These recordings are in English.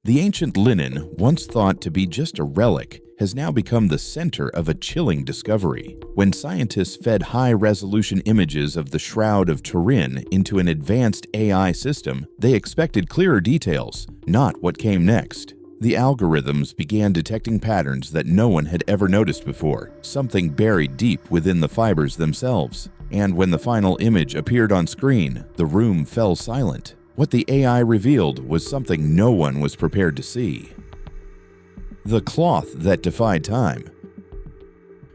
The ancient linen, once thought to be just a relic, has now become the center of a chilling discovery. When scientists fed high-resolution images of the Shroud of Turin into an advanced AI system, they expected clearer details, not what came next. The algorithms began detecting patterns that no one had ever noticed before, something buried deep within the fibers themselves. And when the final image appeared on screen, the room fell silent. What the AI revealed was something no one was prepared to see. The cloth that defied time.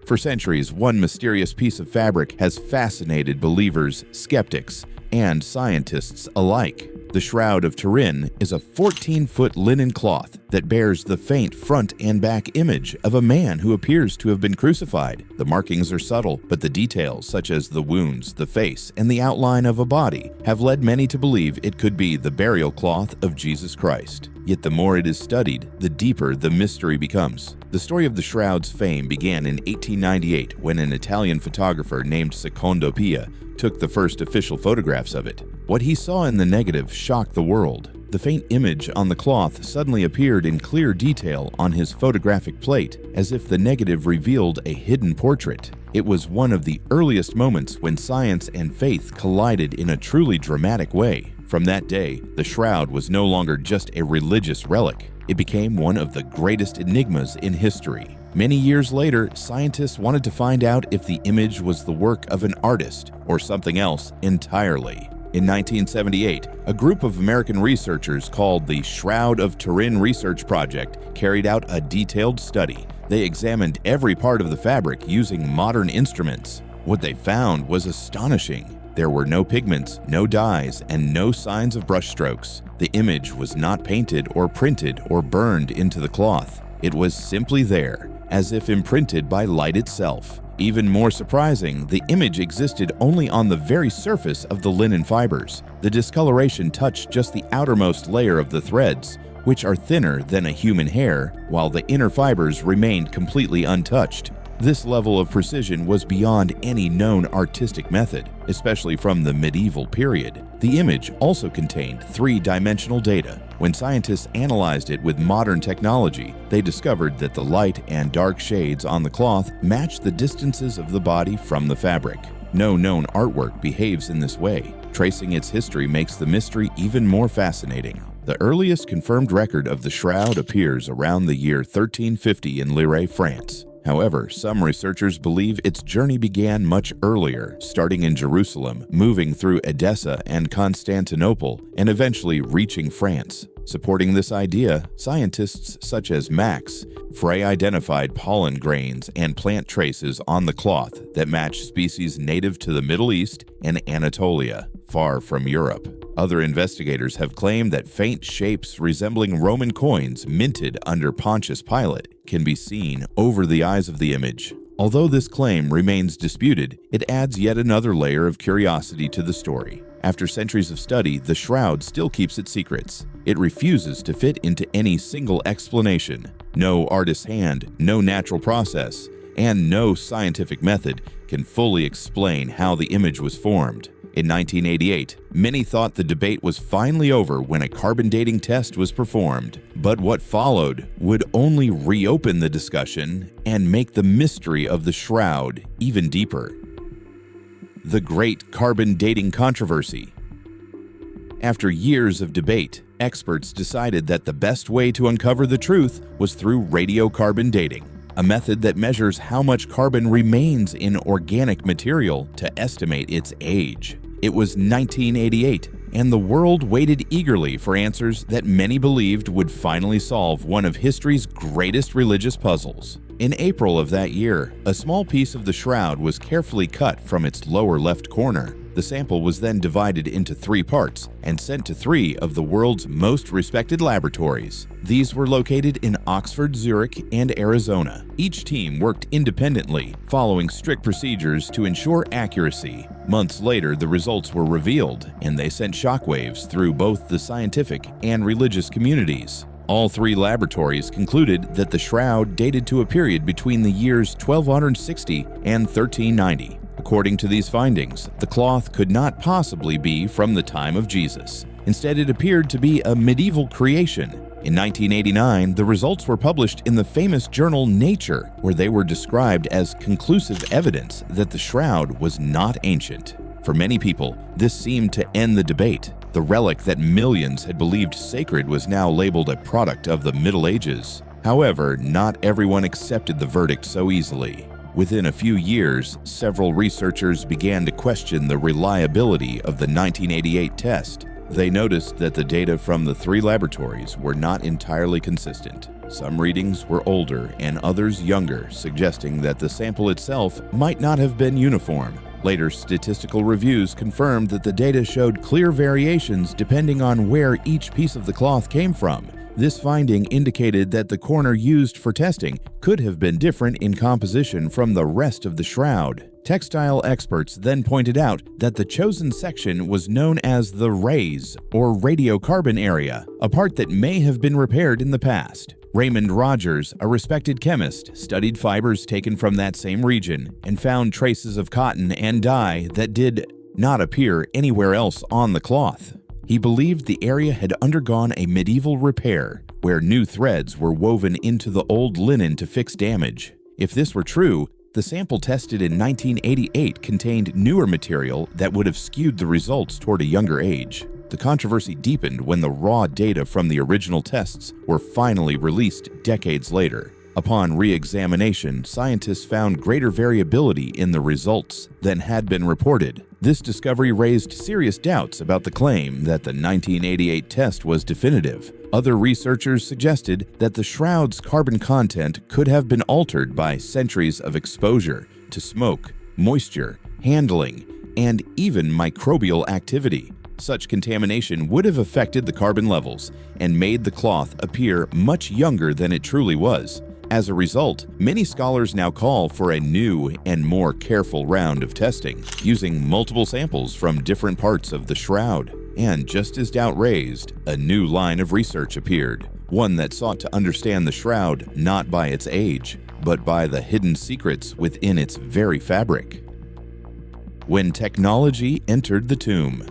For centuries, one mysterious piece of fabric has fascinated believers, skeptics, and scientists alike. The Shroud of Turin is a 14-foot linen cloth that bears the faint front and back image of a man who appears to have been crucified. The markings are subtle, but the details, such as the wounds, the face, and the outline of a body, have led many to believe it could be the burial cloth of Jesus Christ. Yet the more it is studied, the deeper the mystery becomes. The story of the shroud's fame began in 1898 when an Italian photographer named Secondo Pia took the first official photographs of it. What he saw in the negative shocked the world. The faint image on the cloth suddenly appeared in clear detail on his photographic plate, as if the negative revealed a hidden portrait. It was one of the earliest moments when science and faith collided in a truly dramatic way. From that day, the shroud was no longer just a religious relic. It became one of the greatest enigmas in history. Many years later, scientists wanted to find out if the image was the work of an artist or something else entirely. In 1978, a group of American researchers called the Shroud of Turin Research Project carried out a detailed study. They examined every part of the fabric using modern instruments. What they found was astonishing. There were no pigments, no dyes, and no signs of brushstrokes. The image was not painted or printed or burned into the cloth. It was simply there, as if imprinted by light itself. Even more surprising, the image existed only on the very surface of the linen fibers. The discoloration touched just the outermost layer of the threads, which are thinner than a human hair, while the inner fibers remained completely untouched. This level of precision was beyond any known artistic method, especially from the medieval period. The image also contained three-dimensional data. When scientists analyzed it with modern technology, they discovered that the light and dark shades on the cloth matched the distances of the body from the fabric. No known artwork behaves in this way. Tracing its history makes the mystery even more fascinating. The earliest confirmed record of the shroud appears around the year 1350 in Lille, France. However, some researchers believe its journey began much earlier, starting in Jerusalem, moving through Edessa and Constantinople, and eventually reaching France. Supporting this idea, scientists such as Max Frey identified pollen grains and plant traces on the cloth that match species native to the Middle East and Anatolia, far from Europe. Other investigators have claimed that faint shapes resembling Roman coins minted under Pontius Pilate can be seen over the eyes of the image. Although this claim remains disputed, it adds yet another layer of curiosity to the story. After centuries of study, the shroud still keeps its secrets. It refuses to fit into any single explanation. No artist's hand, no natural process, and no scientific method can fully explain how the image was formed. In 1988, many thought the debate was finally over when a carbon dating test was performed. But what followed would only reopen the discussion and make the mystery of the shroud even deeper. The Great Carbon Dating Controversy. After years of debate, experts decided that the best way to uncover the truth was through radiocarbon dating, a method that measures how much carbon remains in organic material to estimate its age. It was 1988, and the world waited eagerly for answers that many believed would finally solve one of history's greatest religious puzzles. In April of that year, a small piece of the shroud was carefully cut from its lower left corner. The sample was then divided into 3 parts and sent to 3 of the world's most respected laboratories. These were located in Oxford, Zurich, and Arizona. Each team worked independently, following strict procedures to ensure accuracy. Months later, the results were revealed, and they sent shockwaves through both the scientific and religious communities. All 3 laboratories concluded that the shroud dated to a period between the years 1260 and 1390. According to these findings, the cloth could not possibly be from the time of Jesus. Instead, it appeared to be a medieval creation. In 1989, the results were published in the famous journal Nature, where they were described as conclusive evidence that the shroud was not ancient. For many people, this seemed to end the debate. The relic that millions had believed sacred was now labeled a product of the Middle Ages. However, not everyone accepted the verdict so easily. Within a few years, several researchers began to question the reliability of the 1988 test. They noticed that the data from the 3 laboratories were not entirely consistent. Some readings were older and others younger, suggesting that the sample itself might not have been uniform. Later statistical reviews confirmed that the data showed clear variations depending on where each piece of the cloth came from. This finding indicated that the corner used for testing could have been different in composition from the rest of the shroud. Textile experts then pointed out that the chosen section was known as the rays, or radiocarbon area, a part that may have been repaired in the past. Raymond Rogers, a respected chemist, studied fibers taken from that same region and found traces of cotton and dye that did not appear anywhere else on the cloth. He believed the area had undergone a medieval repair, where new threads were woven into the old linen to fix damage. If this were true, the sample tested in 1988 contained newer material that would have skewed the results toward a younger age. The controversy deepened when the raw data from the original tests were finally released decades later. Upon re-examination, scientists found greater variability in the results than had been reported. This discovery raised serious doubts about the claim that the 1988 test was definitive. Other researchers suggested that the shroud's carbon content could have been altered by centuries of exposure to smoke, moisture, handling, and even microbial activity. Such contamination would have affected the carbon levels and made the cloth appear much younger than it truly was. As a result, many scholars now call for a new and more careful round of testing, using multiple samples from different parts of the shroud. And just as doubt raised, a new line of research appeared, one that sought to understand the shroud not by its age, but by the hidden secrets within its very fabric. When technology entered the tomb.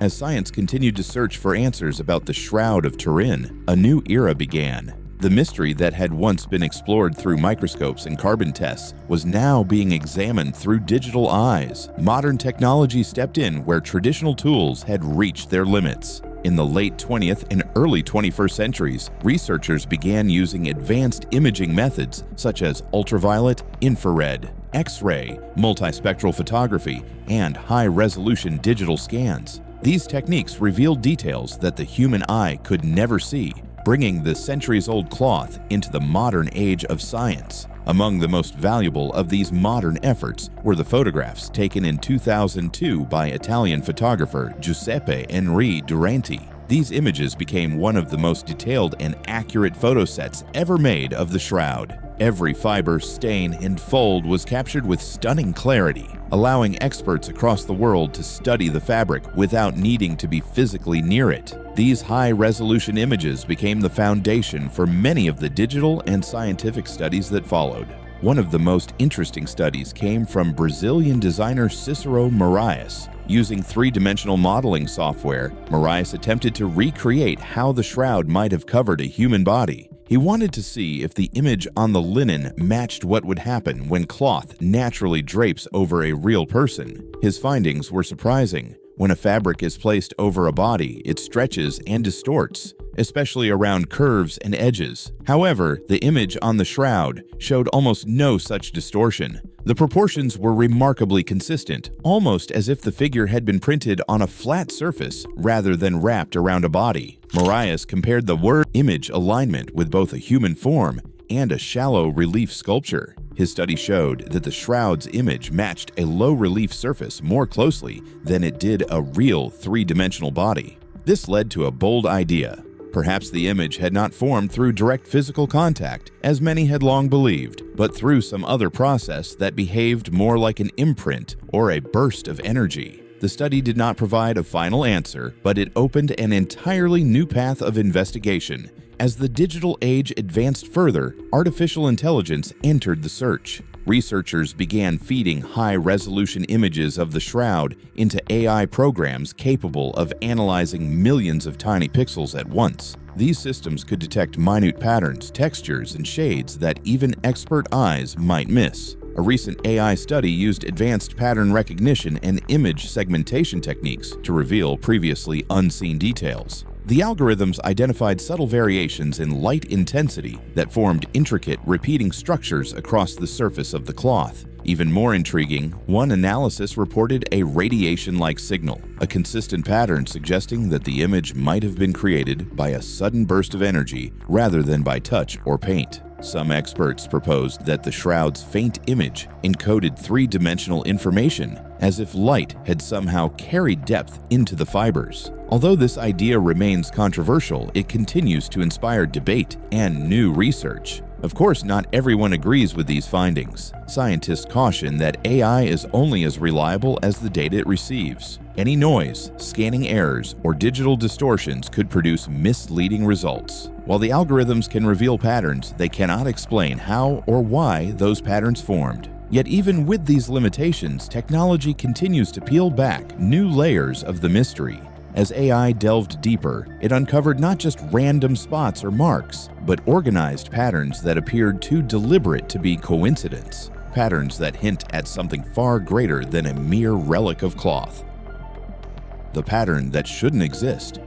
As science continued to search for answers about the Shroud of Turin, a new era began. The mystery that had once been explored through microscopes and carbon tests was now being examined through digital eyes. Modern technology stepped in where traditional tools had reached their limits. In the late 20th and early 21st centuries, researchers began using advanced imaging methods such as ultraviolet, infrared, X-ray, multispectral photography, and high-resolution digital scans. These techniques revealed details that the human eye could never see, bringing the centuries-old cloth into the modern age of science. Among the most valuable of these modern efforts were the photographs taken in 2002 by Italian photographer Giuseppe Enri Durante. These images became one of the most detailed and accurate photo sets ever made of the shroud. Every fiber, stain, and fold was captured with stunning clarity, allowing experts across the world to study the fabric without needing to be physically near it. These high-resolution images became the foundation for many of the digital and scientific studies that followed. One of the most interesting studies came from Brazilian designer Cicero Moraes. Using three-dimensional modeling software, Moraes attempted to recreate how the shroud might have covered a human body. He wanted to see if the image on the linen matched what would happen when cloth naturally drapes over a real person. His findings were surprising. When a fabric is placed over a body, it stretches and distorts, especially around curves and edges. However, the image on the shroud showed almost no such distortion. The proportions were remarkably consistent, almost as if the figure had been printed on a flat surface rather than wrapped around a body. Moraes compared the word image alignment with both a human form and a shallow relief sculpture. His study showed that the shroud's image matched a low-relief surface more closely than it did a real three-dimensional body. This led to a bold idea. Perhaps the image had not formed through direct physical contact, as many had long believed, but through some other process that behaved more like an imprint or a burst of energy. The study did not provide a final answer, but it opened an entirely new path of investigation. As the digital age advanced further, artificial intelligence entered the search. Researchers began feeding high-resolution images of the shroud into AI programs capable of analyzing millions of tiny pixels at once. These systems could detect minute patterns, textures, and shades that even expert eyes might miss. A recent AI study used advanced pattern recognition and image segmentation techniques to reveal previously unseen details. The algorithms identified subtle variations in light intensity that formed intricate, repeating structures across the surface of the cloth. Even more intriguing, one analysis reported a radiation-like signal, a consistent pattern suggesting that the image might have been created by a sudden burst of energy rather than by touch or paint. Some experts proposed that the shroud's faint image encoded three-dimensional information, as if light had somehow carried depth into the fibers. Although this idea remains controversial, it continues to inspire debate and new research. Of course, not everyone agrees with these findings. Scientists caution that AI is only as reliable as the data it receives. Any noise, scanning errors, or digital distortions could produce misleading results. While the algorithms can reveal patterns, they cannot explain how or why those patterns formed. Yet even with these limitations, technology continues to peel back new layers of the mystery. As AI delved deeper, it uncovered not just random spots or marks, but organized patterns that appeared too deliberate to be coincidence. Patterns that hint at something far greater than a mere relic of cloth. The pattern that shouldn't exist.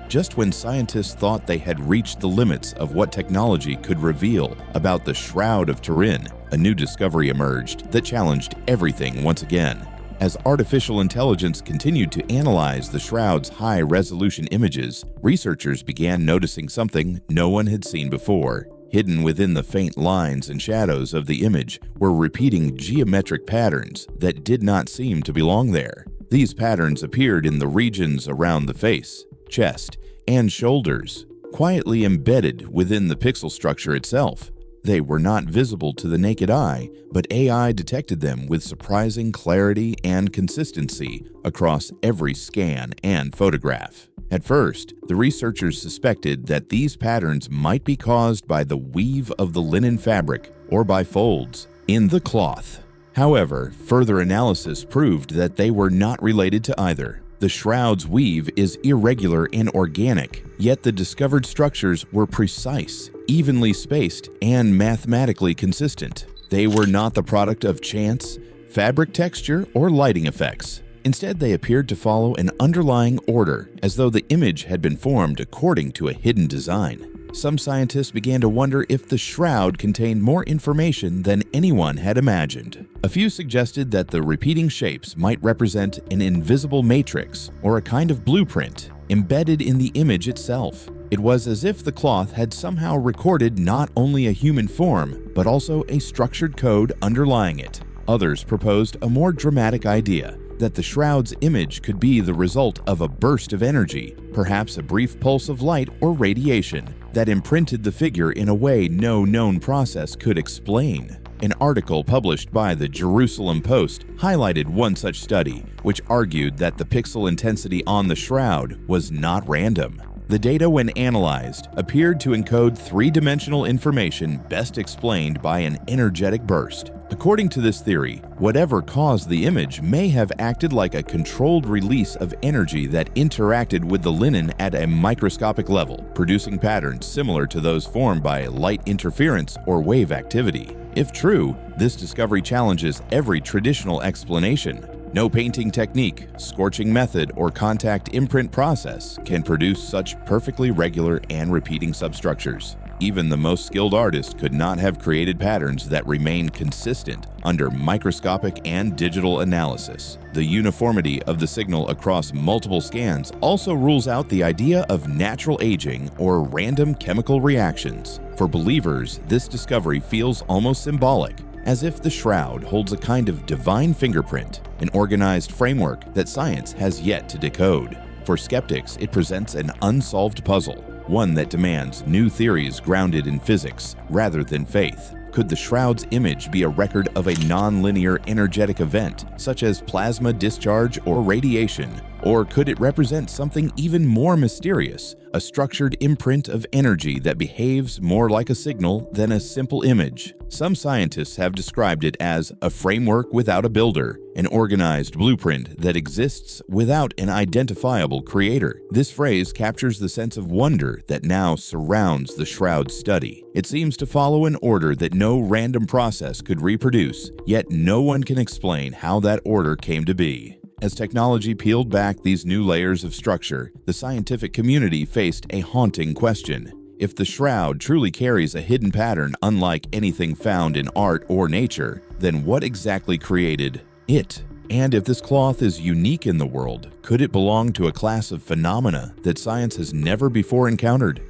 Just when scientists thought they had reached the limits of what technology could reveal about the Shroud of Turin, a new discovery emerged that challenged everything once again. As artificial intelligence continued to analyze the shroud's high-resolution images, researchers began noticing something no one had seen before. Hidden within the faint lines and shadows of the image were repeating geometric patterns that did not seem to belong there. These patterns appeared in the regions around the face, chest, and shoulders, quietly embedded within the pixel structure itself. They were not visible to the naked eye, but AI detected them with surprising clarity and consistency across every scan and photograph. At first, the researchers suspected that these patterns might be caused by the weave of the linen fabric or by folds in the cloth. However, further analysis proved that they were not related to either. The shroud's weave is irregular and organic, yet the discovered structures were precise, evenly spaced, and mathematically consistent. They were not the product of chance, fabric texture, or lighting effects. Instead, they appeared to follow an underlying order, as though the image had been formed according to a hidden design. Some scientists began to wonder if the shroud contained more information than anyone had imagined. A few suggested that the repeating shapes might represent an invisible matrix or a kind of blueprint embedded in the image itself. It was as if the cloth had somehow recorded not only a human form, but also a structured code underlying it. Others proposed a more dramatic idea, that the shroud's image could be the result of a burst of energy, perhaps a brief pulse of light or radiation, that imprinted the figure in a way no known process could explain. An article published by the Jerusalem Post highlighted one such study, which argued that the pixel intensity on the shroud was not random. The data, when analyzed, appeared to encode three-dimensional information best explained by an energetic burst. According to this theory, whatever caused the image may have acted like a controlled release of energy that interacted with the linen at a microscopic level, producing patterns similar to those formed by light interference or wave activity. If true, this discovery challenges every traditional explanation. No painting technique, scorching method, or contact imprint process can produce such perfectly regular and repeating substructures. Even the most skilled artist could not have created patterns that remain consistent under microscopic and digital analysis. The uniformity of the signal across multiple scans also rules out the idea of natural aging or random chemical reactions. For believers, this discovery feels almost symbolic, as if the shroud holds a kind of divine fingerprint, an organized framework that science has yet to decode. For skeptics, it presents an unsolved puzzle, one that demands new theories grounded in physics rather than faith. Could the shroud's image be a record of a non-linear energetic event, such as plasma discharge or radiation, Or could it represent something even more mysterious, a structured imprint of energy that behaves more like a signal than a simple image? Some scientists have described it as a framework without a builder, an organized blueprint that exists without an identifiable creator. This phrase captures the sense of wonder that now surrounds the Shroud study. It seems to follow an order that no random process could reproduce, yet no one can explain how that order came to be. As technology peeled back these new layers of structure, the scientific community faced a haunting question. If the Shroud truly carries a hidden pattern unlike anything found in art or nature, then what exactly created it? And if this cloth is unique in the world, could it belong to a class of phenomena that science has never before encountered?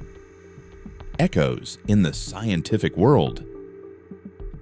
Echoes in the scientific world.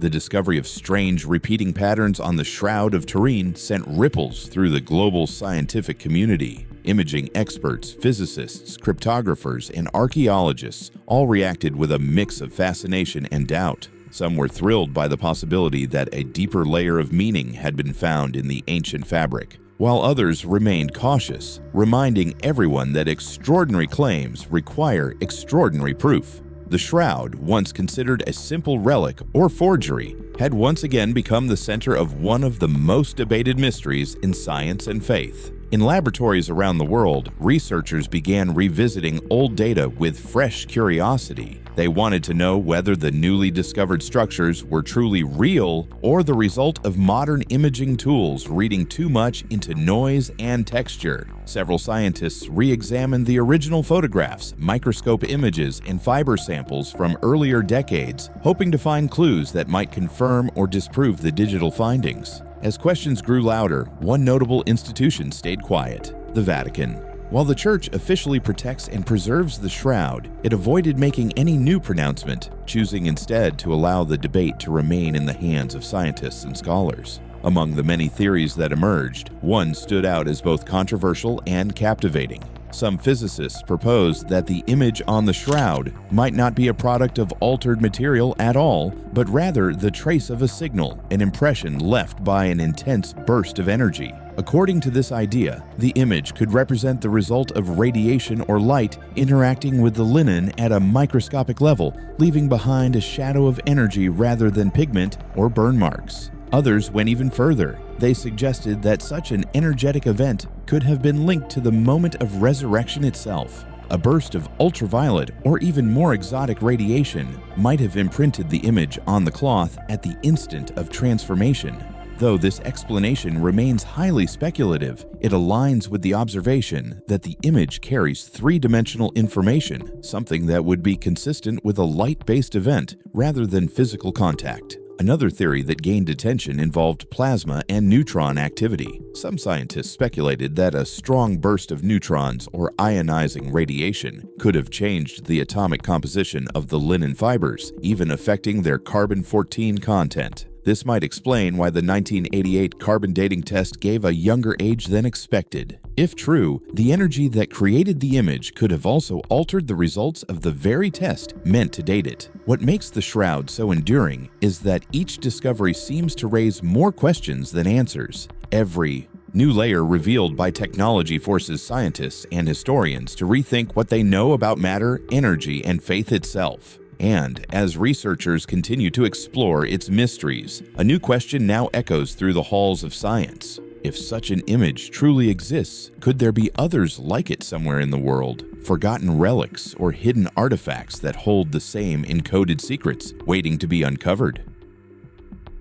The discovery of strange repeating patterns on the Shroud of Turin sent ripples through the global scientific community. Imaging experts, physicists, cryptographers, and archaeologists all reacted with a mix of fascination and doubt. Some were thrilled by the possibility that a deeper layer of meaning had been found in the ancient fabric, while others remained cautious, reminding everyone that extraordinary claims require extraordinary proof. The Shroud, once considered a simple relic or forgery, had once again become the center of one of the most debated mysteries in science and faith. In laboratories around the world, researchers began revisiting old data with fresh curiosity. They wanted to know whether the newly discovered structures were truly real or the result of modern imaging tools reading too much into noise and texture. Several scientists re-examined the original photographs, microscope images, and fiber samples from earlier decades, hoping to find clues that might confirm or disprove the digital findings. As questions grew louder, one notable institution stayed quiet: the Vatican. While the Church officially protects and preserves the Shroud, it avoided making any new pronouncement, choosing instead to allow the debate to remain in the hands of scientists and scholars. Among the many theories that emerged, one stood out as both controversial and captivating. Some physicists proposed that the image on the Shroud might not be a product of altered material at all, but rather the trace of a signal, an impression left by an intense burst of energy. According to this idea, the image could represent the result of radiation or light interacting with the linen at a microscopic level, leaving behind a shadow of energy rather than pigment or burn marks. Others went even further. They suggested that such an energetic event could have been linked to the moment of resurrection itself. A burst of ultraviolet or even more exotic radiation might have imprinted the image on the cloth at the instant of transformation. Though this explanation remains highly speculative, it aligns with the observation that the image carries three-dimensional information, something that would be consistent with a light-based event rather than physical contact. Another theory that gained attention involved plasma and neutron activity. Some scientists speculated that a strong burst of neutrons or ionizing radiation could have changed the atomic composition of the linen fibers, even affecting their carbon-14 content. This might explain why the 1988 carbon dating test gave a younger age than expected. If true, the energy that created the image could have also altered the results of the very test meant to date it. What makes the Shroud so enduring is that each discovery seems to raise more questions than answers. Every new layer revealed by technology forces scientists and historians to rethink what they know about matter, energy, and faith itself. And as researchers continue to explore its mysteries, a new question now echoes through the halls of science. If such an image truly exists, could there be others like it somewhere in the world? Forgotten relics or hidden artifacts that hold the same encoded secrets, waiting to be uncovered?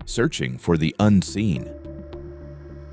Searching for the unseen.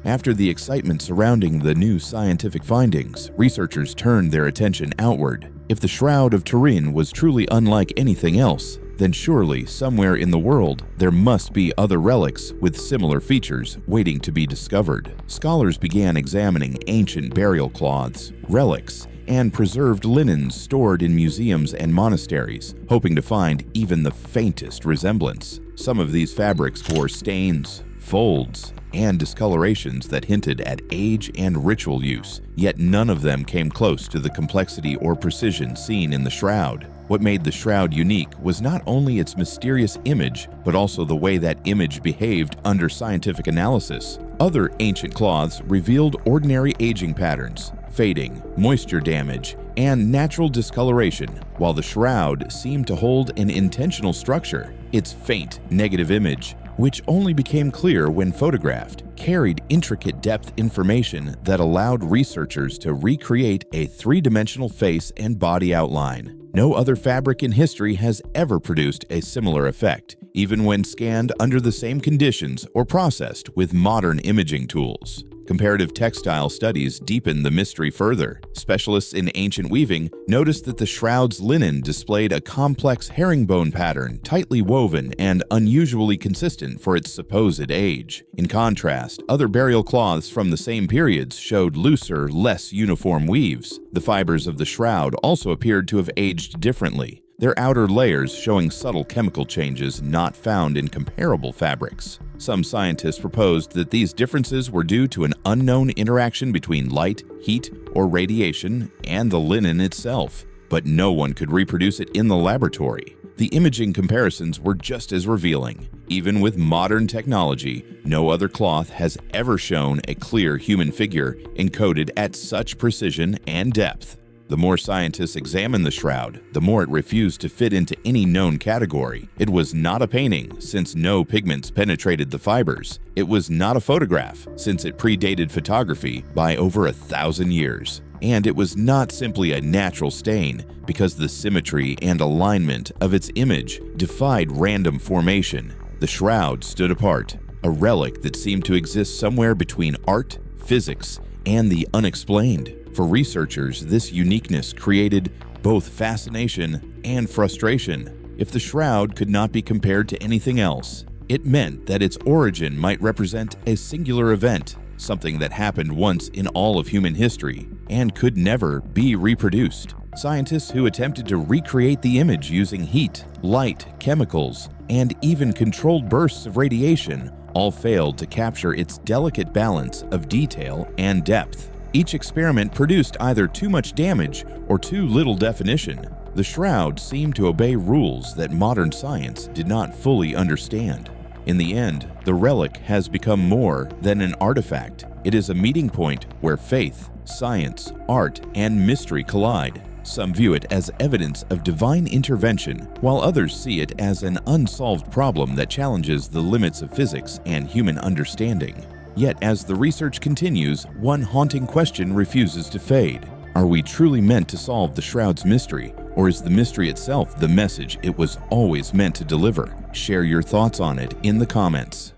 After the excitement surrounding the new scientific findings, researchers turned their attention outward. If the Shroud of Turin was truly unlike anything else, then surely somewhere in the world there must be other relics with similar features waiting to be discovered. Scholars began examining ancient burial cloths, relics, and preserved linens stored in museums and monasteries, hoping to find even the faintest resemblance. Some of these fabrics bore stains, folds, and discolorations that hinted at age and ritual use, yet none of them came close to the complexity or precision seen in the Shroud. What made the shroud unique was not only its mysterious image, but also the way that image behaved under scientific analysis. Other ancient cloths revealed ordinary aging patterns, fading, moisture damage, and natural discoloration, while the shroud seemed to hold an intentional structure. Its faint, negative image, which only became clear when photographed, carried intricate depth information that allowed researchers to recreate a three-dimensional face and body outline. No other fabric in history has ever produced a similar effect, even when scanned under the same conditions or processed with modern imaging tools. Comparative textile studies deepen the mystery further. Specialists in ancient weaving noticed that the shroud's linen displayed a complex herringbone pattern, tightly woven and unusually consistent for its supposed age. In contrast, other burial cloths from the same periods showed looser, less uniform weaves. The fibers of the shroud also appeared to have aged differently, their outer layers showing subtle chemical changes not found in comparable fabrics. Some scientists proposed that these differences were due to an unknown interaction between light, heat, or radiation and the linen itself, but no one could reproduce it in the laboratory. The imaging comparisons were just as revealing. Even with modern technology, no other cloth has ever shown a clear human figure encoded at such precision and depth. The more scientists examined the shroud, the more it refused to fit into any known category. It was not a painting, since no pigments penetrated the fibers. It was not a photograph, since it predated photography by over 1,000 years. And it was not simply a natural stain, because the symmetry and alignment of its image defied random formation. The shroud stood apart, a relic that seemed to exist somewhere between art, physics, and the unexplained. For researchers, this uniqueness created both fascination and frustration. If the shroud could not be compared to anything else, it meant that its origin might represent a singular event, something that happened once in all of human history and could never be reproduced. Scientists who attempted to recreate the image using heat, light, chemicals, and even controlled bursts of radiation all failed to capture its delicate balance of detail and depth. Each experiment produced either too much damage or too little definition. The shroud seemed to obey rules that modern science did not fully understand. In the end, the relic has become more than an artifact. It is a meeting point where faith, science, art, and mystery collide. Some view it as evidence of divine intervention, while others see it as an unsolved problem that challenges the limits of physics and human understanding. Yet, as the research continues, one haunting question refuses to fade. Are we truly meant to solve the shroud's mystery, or is the mystery itself the message it was always meant to deliver? Share your thoughts on it in the comments.